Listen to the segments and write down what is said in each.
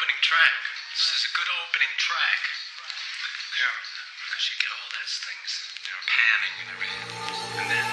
opening track. This is a good opening track. Yeah, as you get all those things, panning and everything, and then.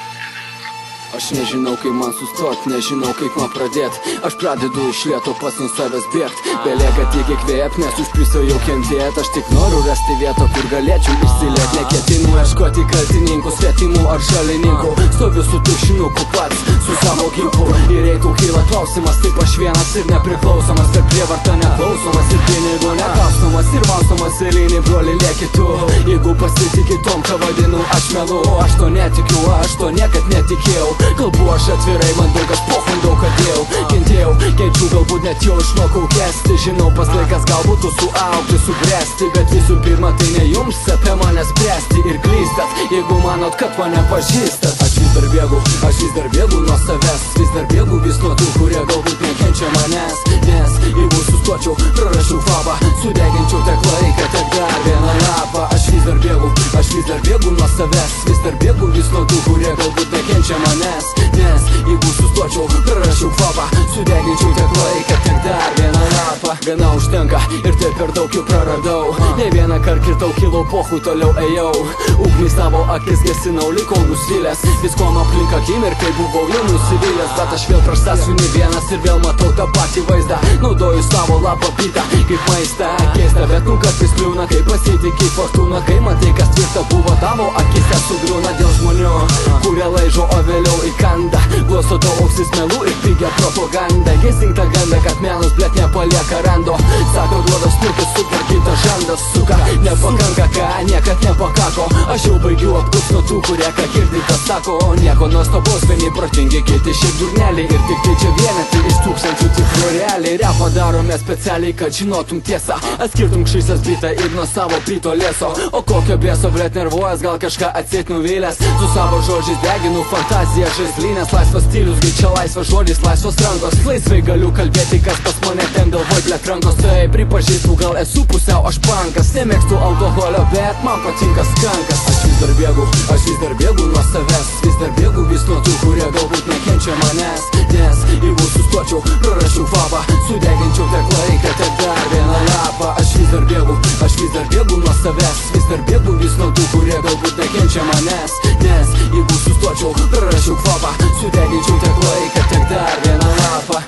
Aš nežinau, kaip man sustot, nežinau, kaip man pradėt. Aš pradedu iš lėto pats nuo savęs bėgt. Belieka tik įkvėpt, nes užpriso jau kentėt. Aš tik noriu rasti vietą, kur galėčiau išsiliet. Neketinu ieškoti kaltininkų, svetimų ar šalininkų. Stoviu su tušinuku pats, su savo ginklu. Ir jei tau kyla klausimas, taip aš vienas ir nepriklausomas. Per prievartą neklausomas ir pinigų nekaustomas. Ir maustomas eilinį brolį lieki tu. Jeigu pasitiki tom, ką vadinu aš melu. Aš to netikiu, aš to niekad netikėjau. Kalbu aš atvirai, man daug kas pohon daug kadėjau. Kentėjau, kenčiu, galbūt net jau išmokau kesti. Žinau, pas laikas galbūt tu suaugti, subręsti. Bet visų pirma, tai ne jums apie mane spręsti ir klystat, jeigu manot, kad mane pažįstat. Aš vis dar bėgu nuo savęs. Vis dar bėgu vis nuo tų, kurie galbūt nekenčia manęs. Nes jeigu sustočiau, prarašiau kvapą, sudeginčiau tiek laiką, tiek dar vieną lapą. Aš vis dar bėgu nuo savęs. Vis dar bėgu vis nuo tų, kurie galbūt nekenčia manęs. Nes jeigu sustočiau, prarašiau kvapą, sudeginčiau tiek laiką, tiek dar vieną lapą. Gana užtenka ir taip per daug jų praradau. Ne vieną kart kirtau, kilau pohų, toliau ėjau. Ugnis savo akis gesinau, likau nusvilęs. Viskom aplink akimirkai buvau jau nusivylęs. Bet aš vėl prieš sąsiunį vienas ir vėl matau tą patį vaizdą. Naudoju savo lapą pitą kaip maistą. Keista, bet kartais kliūna, kai pasitiki fortūna. Kai matai, kas tvirta buvo tavo akise, sugriūna dėl žmonių, kurie laižo, o vėliau įkanda. Glosto to ausis melų ir pigia propaganda. Gesink tą gandą, kad melas blėt nepalieka rando. Sako, duoda snukis, sukarkytas žandas. Suka, nepakanka, ką niekad nepakako. Aš jau baigiu apkus nuo tų, kurie ką girdi, kas sako. O nieko nuostabos, vieni protingi, kiti šiaip durneliai. Ir tik tai čia vienetai iš tūkstančių tikrų realiai. Repą darome specialiai, kad žinotum tiesą. Atskirtum kšysas bitą ir nuo savo prito lėso. O kokio bėso, blėt, nervuojas, gal kažką atseit nuvylęs. Su savo žodžiais deginu fantaziją, žaislinės. Laisvas stilius, kai čia laisvas žodis, laisvos rankos. Laisvai galiu kalbėti, kas pas mane ten galvoj, blėt, rankos. Tai pripažįstu, gal esu pusiau aš pankas. Nemėgstu alkoholio, bet man patinka skankas. Aš vis dar bėgu nuo savęs. Vis dar bėgu vis nuo tų, kurie galbūt nekenčia manęs. Nes jeigu sustočiau, prarašiau kvapą, sudeginčiau tiek laiką, tiek dar vieną lapą. Aš vis dar bėgu nuo savęs. Vis dar bėgu vis nuo tų, kurie galbūt nekenčia manęs. Nes jeigu sustočiau, prarašiau kvapą, sudeginčiau tiek laiką, tiek dar vieną lapą.